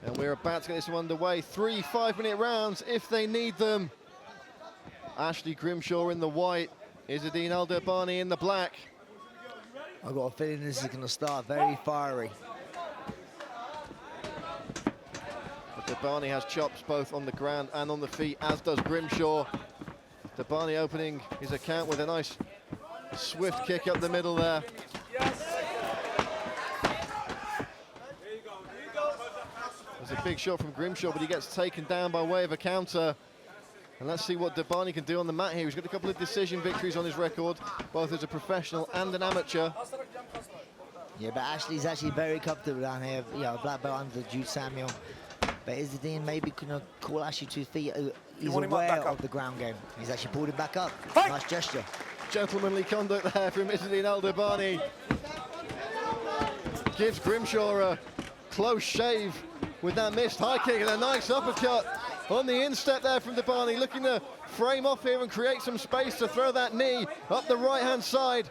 And we're about to get this one underway. 3 5-minute rounds if they need them. Ashleigh Grimshaw in the white, Izzeddin Derbani in the black. I've got a feeling this is going to start very fiery. But Derbani has chops both on the ground and on the feet, as does Grimshaw. Derbani opening his account with a nice swift kick up the middle there. There's a big shot from Grimshaw, but he gets taken down by way of a counter. And let's see what Derbani can do on the mat here. He's got a couple of decision victories on his record, both as a professional and an amateur. Yeah, but Ashleigh's actually very comfortable down here. You know, black belt under Jude Samuel. But Izzeddin maybe gonna call Ashleigh to his feet. He's aware of the ground game. He's actually pulled him back up. Fight. Nice gesture. Gentlemanly conduct there from Izzeddin Derbani. Gives Grimshaw a close shave with that missed high kick and a nice uppercut on the instep there from Derbani, looking to frame off here and create some space to throw that knee up the right-hand side.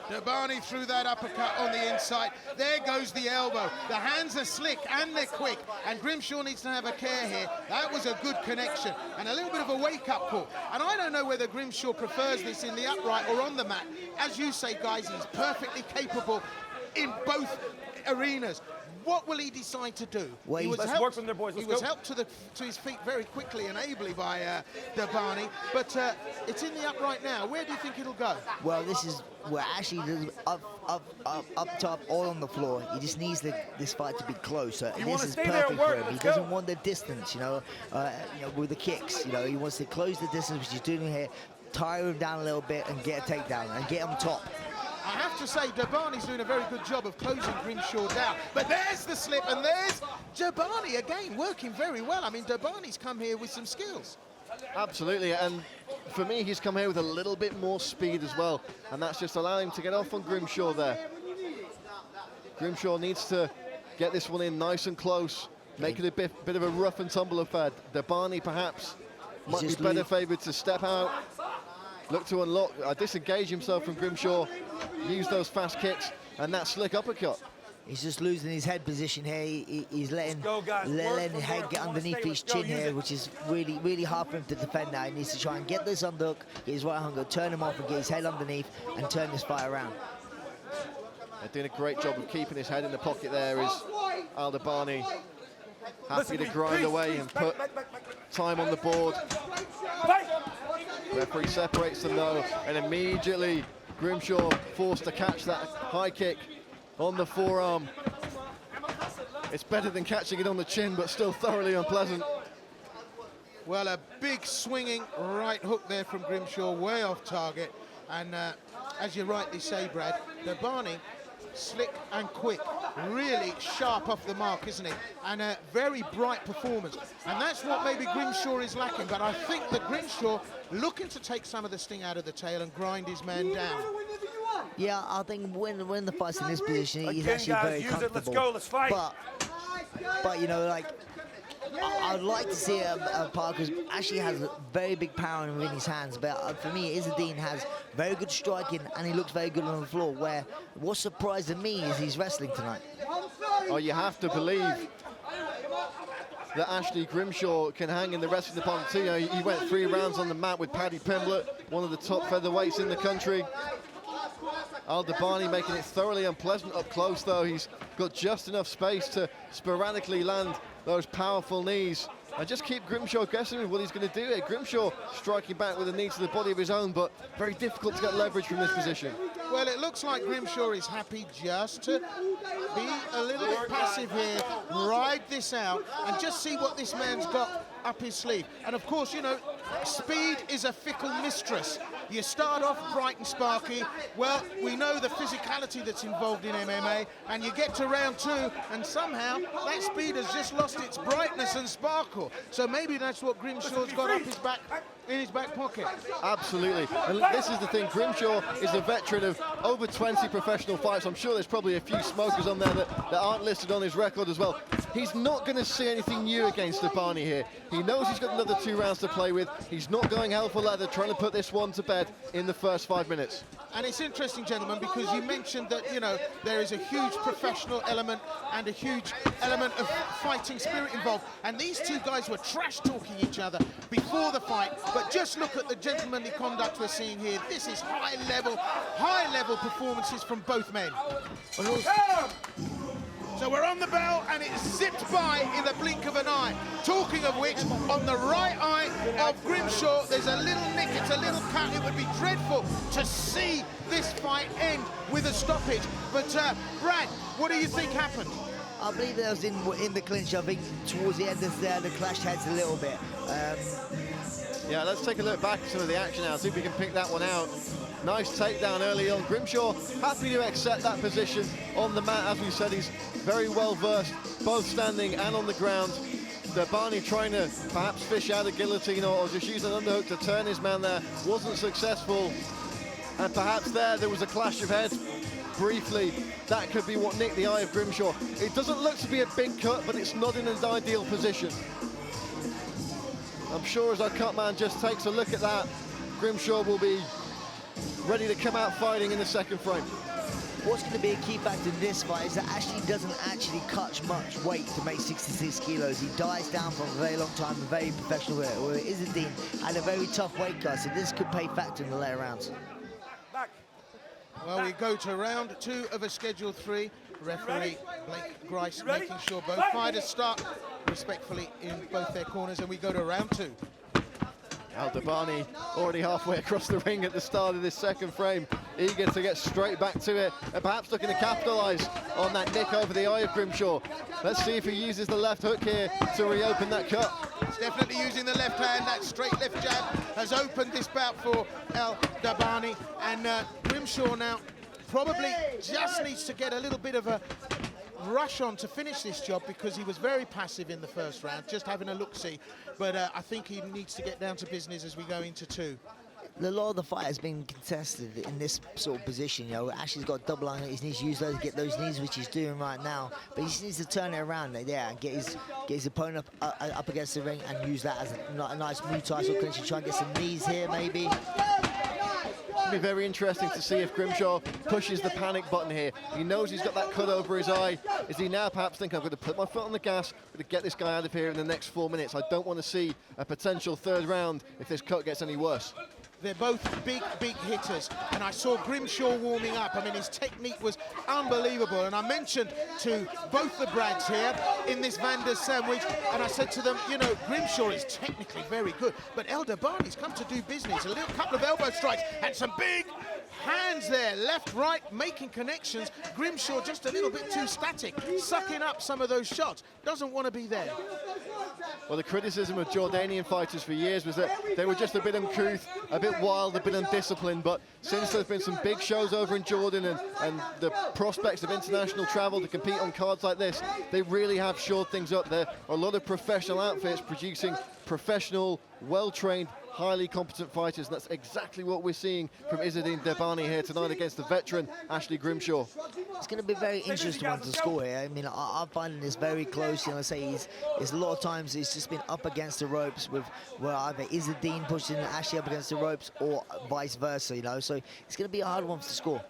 Derbani threw that uppercut on the inside. There goes the elbow. The hands are slick and they're quick, and Grimshaw needs to have a care here. That was a good connection and a little bit of a wake-up call. And I don't know whether Grimshaw prefers this in the upright or on the mat. As you say, guys, he's perfectly capable in both arenas. What will he decide to do? Well, he was let's helped, work from there, boys. He was helped to his feet very quickly and ably by Derbani, but it's in the upright now. Where do you think it'll go? Well, this is where Ashleigh up top, all on the floor. He just needs this fight to be close. This is perfect for him. He doesn't want the distance, you know, with the kicks. You know, he wants to close the distance, which he's doing here, tire him down a little bit and get a takedown and get him top. I have to say, Derbani's doing a very good job of closing Grimshaw down. But there's the slip, and there's Derbani again, working very well. I mean, Derbani's come here with some skills. Absolutely, and for me, he's come here with a little bit more speed as well, and that's just allowing him to get off on Grimshaw there. Grimshaw needs to get this one in nice and close, make it a bit of a rough and tumble affair. Derbani perhaps might be better favoured to step out, look to unlock, disengage himself from Grimshaw, use those fast kicks and that slick uppercut. He's just losing his head position here. He's letting his head get underneath his chin here, which is really, really hard for him to defend now. He needs to try and get this underhook, get his right hand, turn him off and get his head underneath and turn this fight around. They're doing a great job of keeping his head in the pocket there. Is Derbani happy to grind away and put time on the board. Referee separates them though, and immediately Grimshaw forced to catch that high kick on the forearm. It's better than catching it on the chin, but still thoroughly unpleasant. Well, a big swinging right hook there from Grimshaw, way off target. And as you rightly say, Brad, Derbani, slick and quick, really sharp off the mark, isn't he? And a very bright performance. And that's what maybe Grimshaw is lacking. But I think that Grimshaw looking to take some of the sting out of the tail and grind his man down. Yeah, I think when the fight's in this position, he's actually very comfortable. Let's go, let's fight. But you know, like, I'd like to see a part because Ashleigh has a very big power in his hands. But for me, Izzeddin has very good striking and he looks very good on the floor. Where what surprised me is he's wrestling tonight. Oh, you have to believe that Ashleigh Grimshaw can hang in the wrestling department too. You know, he went 3 rounds on the mat with Paddy Pimblett, one of the top featherweights in the country. Derbani making it thoroughly unpleasant up close though. He's got just enough space to sporadically land those powerful knees and just keep Grimshaw guessing with what he's going to do here. Grimshaw striking back with a knee to the body of his own, but very difficult to get leverage from this position. Well, it looks like Grimshaw is happy just to be a little bit passive here, ride this out, and just see what this man's got up his sleeve. And of course, you know, speed is a fickle mistress. You start off bright and sparky. Well, we know the physicality that's involved in MMA, and you get to round 2, and somehow that speed has just lost its brightness and sparkle. So maybe that's what Grimshaw's got up his back, in his back pocket. Absolutely. And this is the thing, Grimshaw is a veteran of over 20 professional fights. I'm sure there's probably a few smokers on there that aren't listed on his record as well. He's not going to see anything new against Derbani here. He knows he's got another 2 rounds to play with. He's not going hell for leather, trying to put this one to bed in the first 5 minutes. And it's interesting, gentlemen, because you mentioned that, you know, there is a huge professional element and a huge element of fighting spirit involved. And these two guys were trash-talking each other before the fight. But just look at the gentlemanly conduct we're seeing here. This is high-level performances from both men. So we're on the bell, and it zipped by in the blink of an eye. Talking of which, on the right eye of Grimshaw, there's a little nick, it's a little cut. It would be dreadful to see this fight end with a stoppage. But Brad, what do you think happened? I believe that was in the clinch. I think towards the end of there, the clashed heads a little bit. Yeah, let's take a look back at some of the action now, see if we can pick that one out. Nice takedown early on. Grimshaw happy to accept that position on the mat. As we said, he's very well versed, both standing and on the ground. Derbani trying to perhaps fish out a guillotine or just use an underhook to turn his man there. Wasn't successful. And perhaps there was a clash of heads briefly. That could be what nicked the eye of Grimshaw. It doesn't look to be a big cut, but it's not in an ideal position. I'm sure as our cut man just takes a look at that, Grimshaw will be ready to come out fighting in the second frame. What's going to be a key factor in this fight is that Ashleigh doesn't actually cut much weight to make 66 kilos. He dies down for a very long time, a very professional way. Where Izzeddin had a very tough weight cut, so this could play factor in the later rounds. Well, we go to round 2 of a Schedule 3. Referee Blake Grice making sure both fighters start respectfully in both their corners, and we go to round 2. Derbani already halfway across the ring at the start of this second frame, eager to get straight back to it, and perhaps looking to capitalise on that nick over the eye of Grimshaw. Let's see if he uses the left hook here to reopen that cut. He's definitely using the left hand. That straight left jab has opened this bout for Derbani, and Grimshaw now probably just needs to get a little bit of a rush on to finish this job, because he was very passive in the first round, just having a look-see. But I think he needs to get down to business as we go into 2. A lot of the fight has been contested in this sort of position. You know, Ashleigh's got double on his knees, use those to get those knees, which he's doing right now. But he just needs to turn it around there and get his opponent up against the ring and use that as a nice Muay Thai sort of clinch and try and get some knees here, maybe. It'll be very interesting to see if Grimshaw pushes the panic button here. He knows he's got that cut over his eye. Is he now perhaps thinking, I'm going to put my foot on the gas, I'm going to get this guy out of here in the next 4 minutes. I don't want to see a potential third round if this cut gets any worse. They're both big hitters, and I saw Grimshaw warming up. I mean, his technique was unbelievable, and I mentioned to both the Brads here in this Vander's sandwich, and I said to them, you know, Grimshaw is technically very good, but Derbani's come to do business. A little couple of elbow strikes and some big hands there, left, right, making connections. Grimshaw just a little bit too static, sucking up some of those shots. Doesn't want to be there. Well, the criticism of Jordanian fighters for years was that they were just a bit uncouth, a bit wild, a bit undisciplined. But since there's been some big shows over in Jordan and the prospects of international travel to compete on cards like this, they really have shored things up. There are a lot of professional outfits producing professional, well-trained, highly competent fighters, and that's exactly what we're seeing from Izzeddin Derbani here tonight against the veteran Ashleigh Grimshaw. It's going to be very interesting one to score here. I mean, I'm finding this very close. You know, I say it's a lot of times it's just been up against the ropes with where either Izzeddin pushing Ashleigh up against the ropes or vice versa. You know, so it's going to be a hard one to score.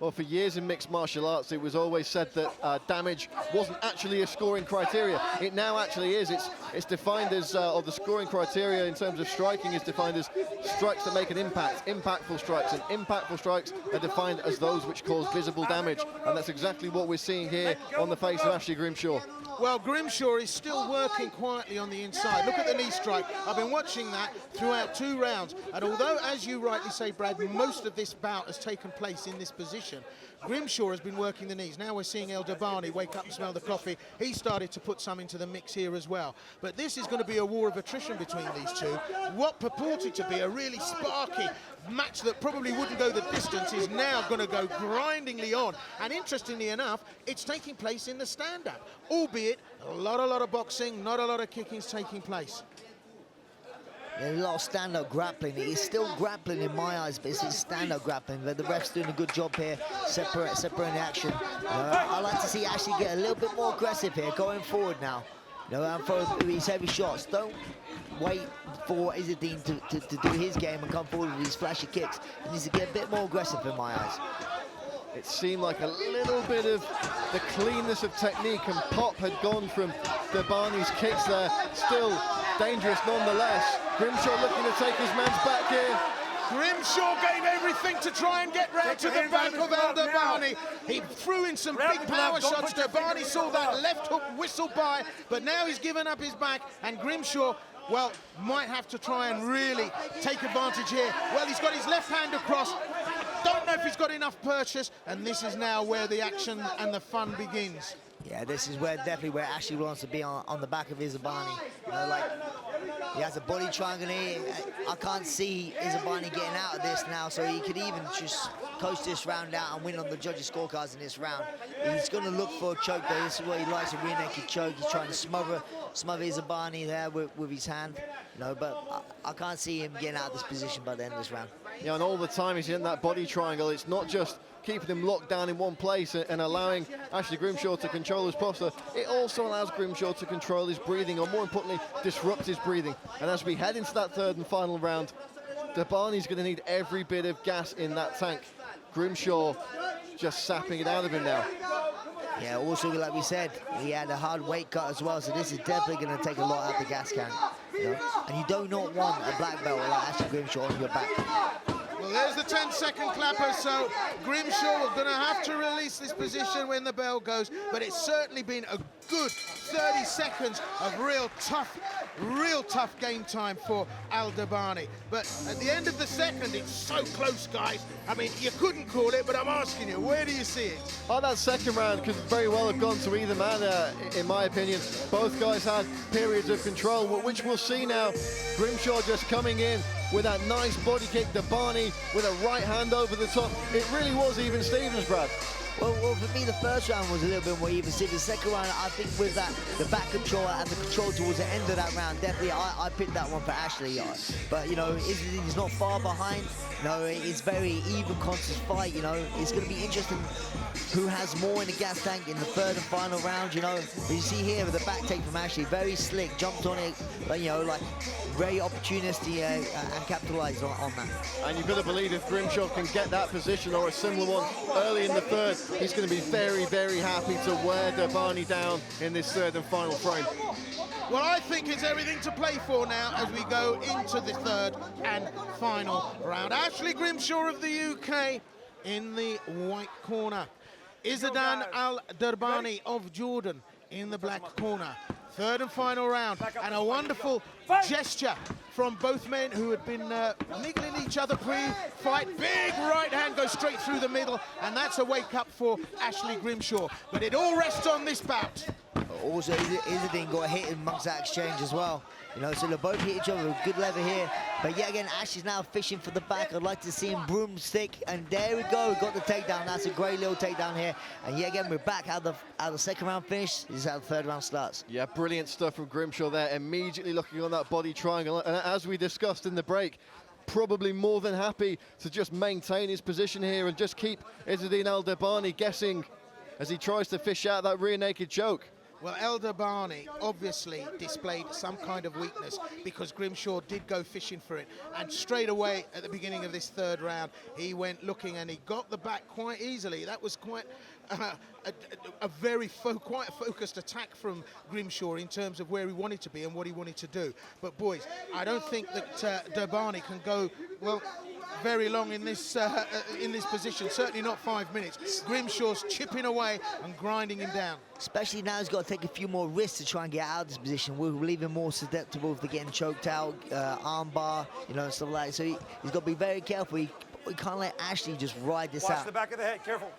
Well, for years in mixed martial arts, it was always said that damage wasn't actually a scoring criteria. It now actually is. It's defined as, or the scoring criteria in terms of striking is defined as strikes that make an impact, impactful strikes, and impactful strikes are defined as those which cause visible damage. And that's exactly what we're seeing here on the face of Ashleigh Grimshaw. Well, Grimshaw is still working quietly on the inside. Look at the knee strike. I've been watching that throughout 2 rounds. And although, as you rightly say, Brad, most of this bout has taken place in this position, Grimshaw has been working the knees. Now we're seeing Derbani wake up and smell the coffee. He started to put some into the mix here as well. But this is going to be a war of attrition between these two. What purported to be a really sparky match that probably wouldn't go the distance is now going to go grindingly on. And interestingly enough, it's taking place in the stand-up, albeit a lot of boxing, not a lot of kickings taking place. A lot of stand-up grappling. He's still grappling in my eyes, but it's stand-up grappling. The ref's doing a good job here, separating the action. I like to see Ashleigh get a little bit more aggressive here, going forward now. You know, and for these heavy shots, don't wait for Izzeddin to do his game and come forward with these flashy kicks. He needs to get a bit more aggressive in my eyes. it seemed like a little bit of the cleanness of technique and pop had gone from Derbani's kicks there. Still dangerous nonetheless. Grimshaw looking to take his man's back here. Grimshaw gave everything to try and get round to the back of Derbani. He threw in some big power shots. Derbani saw that left hook whistle by, but now he's given up his back, and Grimshaw, well, might have to try and really take advantage here. Well, he's got his left hand across. Don't know if he's got enough purchase, and this is now where the action and the fun begins. Yeah, this is where definitely where Ashleigh wants to be on the back of Izzeddin. You know, like, he has a body triangle here. I can't see Izzeddin getting out of this now, so he could even just coast this round out and win on the judges' scorecards in this round. He's going to look for a choke, though. This is what he likes, a rear naked choke. He's trying to smother Izzeddin there with his hand. You know, but I can't see him getting out of this position by the end of this round. Yeah, and all the time he's in that body triangle. It's not just keeping him locked down in one place and allowing Ashleigh Grimshaw to control his posture. It also allows Grimshaw to control his breathing, or more importantly, disrupt his breathing. And as we head into that third and final round, Derbani's going to need every bit of gas in that tank. Grimshaw just sapping it out of him now. Yeah, also, like we said, he had a hard weight cut as well, so this is definitely going to take a lot out of the gas can. You know? And you do not want a black belt like Ashleigh Grimshaw on your back. Well, there's the 10-second clapper, so Grimshaw going to have to release this position when the bell goes, but it's certainly been a good 30 seconds of real tough game time for Derbani. But at the end of the second, it's so close, guys. I mean, you couldn't call it, but I'm asking you, where do you see it? Oh, that second round could very well have gone to either man, in my opinion. Both guys had periods of control, which we'll see now. Grimshaw just coming in with that nice body kick, Derbani with a right hand over the top. It really was even Stevens, Brad. Well, for me, the first round was a little bit more even. See, the second round, I think with that, the back control and the control towards the end of that round, definitely I picked that one for Ashleigh. But, you know, he's not far behind. No, it's very even, conscious fight, you know. It's going to be interesting who has more in the gas tank in the third and final round, you know. But you see here with the back take from Ashleigh, very slick, jumped on it, but, you know, like, very opportunistic and capitalized on that. And you've got to believe if Grimshaw can get that position or a similar one early in the third, he's going to be very, very happy to wear Derbani down in this third and final frame. Well, I think it's everything to play for now as we go into the third and final round. Ashleigh Grimshaw of the UK in the white corner. Izzeddin Derbani of Jordan in the black corner. Third and final round, and a wonderful gesture from both men who had been niggling each other pre-fight. Big right hand goes straight through the middle, and that's a wake-up for Ashleigh Grimshaw. But it all rests on this bout. Also, Izzeddin got a hit amongst that exchange as well. You know, so they both hit each other with good lever here. But yet again, Ashleigh's now fishing for the back. I'd like to see him broomstick. And there we go, we got the takedown. That's a great little takedown here. And yet again, we're back how the second round finished. This is how the third round starts. Yeah, brilliant stuff from Grimshaw there. Immediately looking on that body triangle. And as we discussed in the break, probably more than happy to just maintain his position here and just keep Izzeddin Derbani guessing as he tries to fish out that rear naked choke. Well, Derbani obviously displayed some kind of weakness because Grimshaw did go fishing for it. And straight away at the beginning of this third round, he went looking and he got the back quite easily. That was quite a very quite a focused attack from Grimshaw in terms of where he wanted to be and what he wanted to do. But boys, I don't think that Derbani can go, well, very long in this position, certainly not 5 minutes. Grimshaw's chipping away and grinding him down. Especially now he's got to take a few more risks to try and get out of this position. We'll leave him more susceptible to getting choked out, arm bar, you know, and stuff like that. So he's got to be very careful. He can't let Ashleigh just ride this out. Watch the back of the head, careful.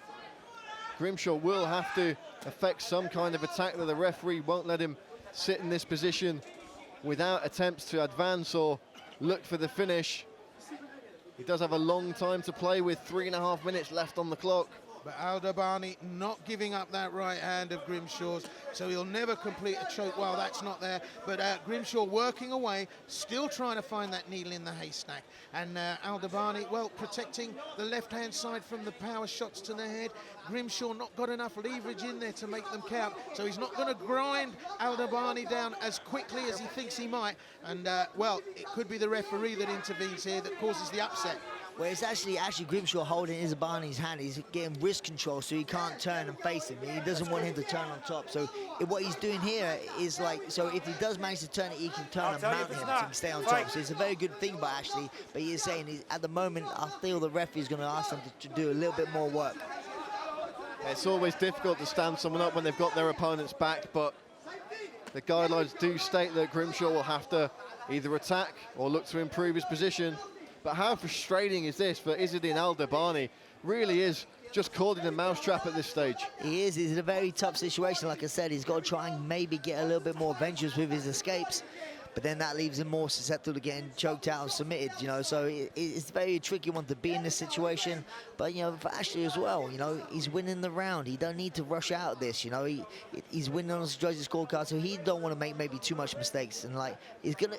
Grimshaw will have to effect some kind of attack that the referee won't let him sit in this position without attempts to advance or look for the finish. He does have a long time to play with 3.5 minutes left on the clock. But Derbani not giving up that right hand of Grimshaw's, so he'll never complete a choke. Well, that's not there. But Grimshaw working away, still trying to find that needle in the haystack. And Derbani, well, protecting the left-hand side from the power shots to the head. Grimshaw not got enough leverage in there to make them count, so he's not going to grind Derbani down as quickly as he thinks he might. And, well, it could be the referee that intervenes here that causes the upset. Well, it's actually Grimshaw holding Izzedin's hand. He's getting wrist control, so he can't turn and face him. He doesn't want him to turn on top. So what he's doing here is like, so if he does manage to turn it, he can turn and mount him to stay on top. So it's a very good thing by Ashleigh. But he is saying, at the moment, I feel the referee's going to ask him to do a little bit more work. It's always difficult to stand someone up when they've got their opponent's back, but the guidelines do state that Grimshaw will have to either attack or look to improve his position. But how frustrating is this for Izzeddin Derbani? Really is just caught in a mousetrap at this stage. He is. He's in a very tough situation. Like I said, he's got to try and maybe get a little bit more adventurous with his escapes. But then that leaves him more susceptible to getting choked out and submitted, you know. So it's a very tricky one to be in this situation. But, you know, for Ashleigh as well, you know, he's winning the round. He don't need to rush out of this, you know. He's winning on his judges' scorecard, so he don't want to make maybe too much mistakes. And, like, he's going to...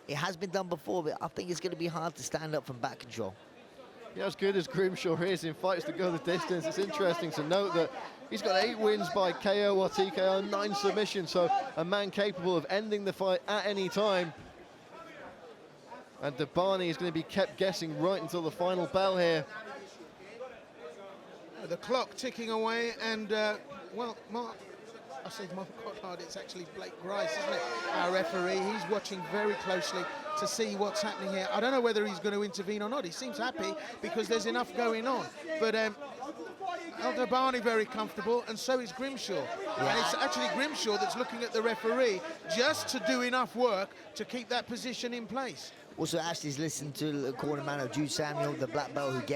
It has been done before, but I think it's going to be hard to stand up from back control. Yeah, as good as Grimshaw is in fights that go the distance, it's interesting to note that he's got 8 wins by KO or TKO, 9 submissions, so a man capable of ending the fight at any time. And Derbani is going to be kept guessing right until the final bell here. The clock ticking away, and, well, Mark, I said Mark Cottard, it's actually Blake Grice, isn't it? Our referee, he's watching very closely to see what's happening here. I don't know whether he's going to intervene or not. He seems happy because there's enough going on. But Derbani very comfortable, and so is Grimshaw. Yeah. And it's actually Grimshaw that's looking at the referee just to do enough work to keep that position in place. Also, Ashleigh's listened to the corner man of Jude Samuel, the black belt he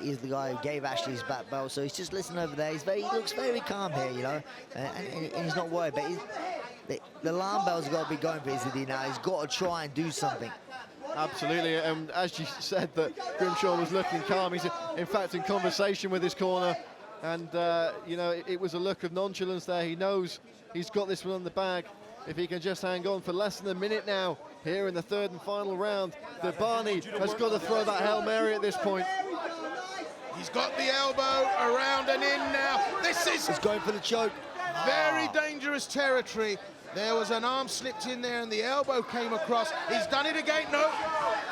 is the guy who gave Ashleigh his black belt. So he's just listening over there. He looks very calm here, you know, and he's not worried. But the alarm bell's got to be going for Izzeddin now. He's got to try and do something. Absolutely, and as you said, that Grimshaw was looking calm. He's in fact in conversation with his corner, and you know, it was a look of nonchalance there. He knows he's got this one on the bag. If he can just hang on for less than a minute now, here in the 3rd and final round, Derbani has got to throw that Hail Mary at this point. He's got the elbow around and in now. He's going for the choke. Very dangerous territory. There was an arm slipped in there and the elbow came across. He's done it again. No.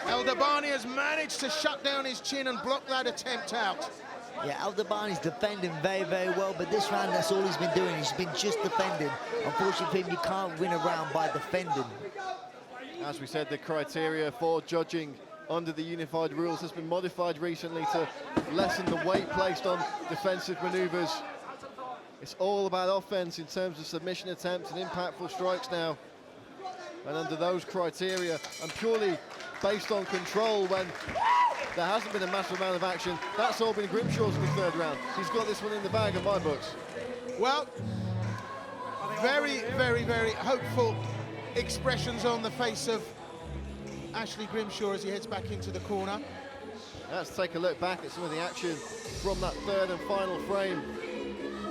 Derbani has managed to shut down his chin and block that attempt out. Yeah, Derbani's defending very, very well, but this round, that's all he's been doing. He's been just defending. Unfortunately for him, you can't win a round by defending. As we said, the criteria for judging under the unified rules has been modified recently to lessen the weight placed on defensive maneuvers. It's all about offense in terms of submission attempts and impactful strikes now. And under those criteria, and purely based on control when there hasn't been a massive amount of action, that's all been Grimshaw's in the 3rd round. He's got this one in the bag in my books. Well, very, very, very hopeful expressions on the face of Ashleigh Grimshaw as he heads back into the corner. Let's take a look back at some of the action from that 3rd and final frame.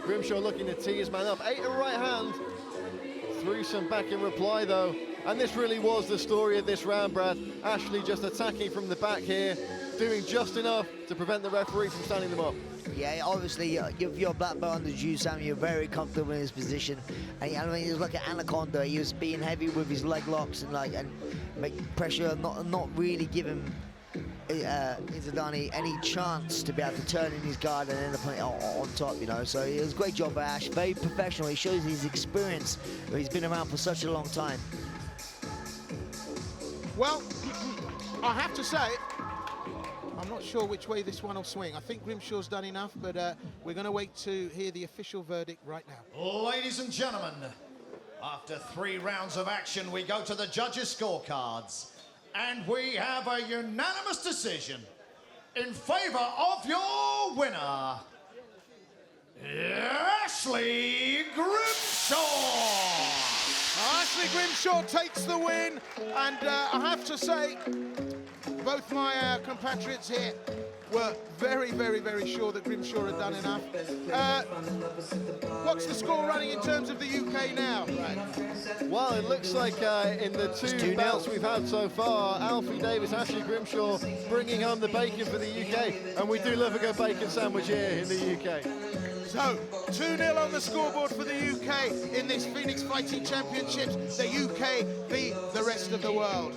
Grimshaw looking to tee his man up. 8 right hand. Threw some back in reply though. And this really was the story of this round, Brad. Ashleigh just attacking from the back here, doing just enough to prevent the referee from standing them up. Yeah, obviously, if you're a black belt under Jude Samuel, you're very comfortable in his position. And I mean, he was like an anaconda. He was being heavy with his leg locks and make pressure, not really giving Izzeddin any chance to be able to turn in his guard and end up on top, you know. So it was a great job by Ash, very professional. He shows his experience. He's been around for such a long time. Well, I have to say, I'm not sure which way this one will swing. I think Grimshaw's done enough, but we're going to wait to hear the official verdict right now. Ladies and gentlemen, after 3 rounds of action, we go to the judges' scorecards. And we have a unanimous decision in favor of your winner, Ashleigh Grimshaw. Ashleigh Grimshaw takes the win, and I have to say, both my compatriots here were very, very, very sure that Grimshaw had done enough. What's the score running in terms of the UK now? Right. Well, it looks like in the 2 bouts we've had so far, Alfie Davis, Ashleigh Grimshaw bringing home the bacon for the UK. And we do love a good bacon sandwich here in the UK. So, 2-0 on the scoreboard for the UK in this Phoenix Fighting Championships. The UK beat the rest of the world.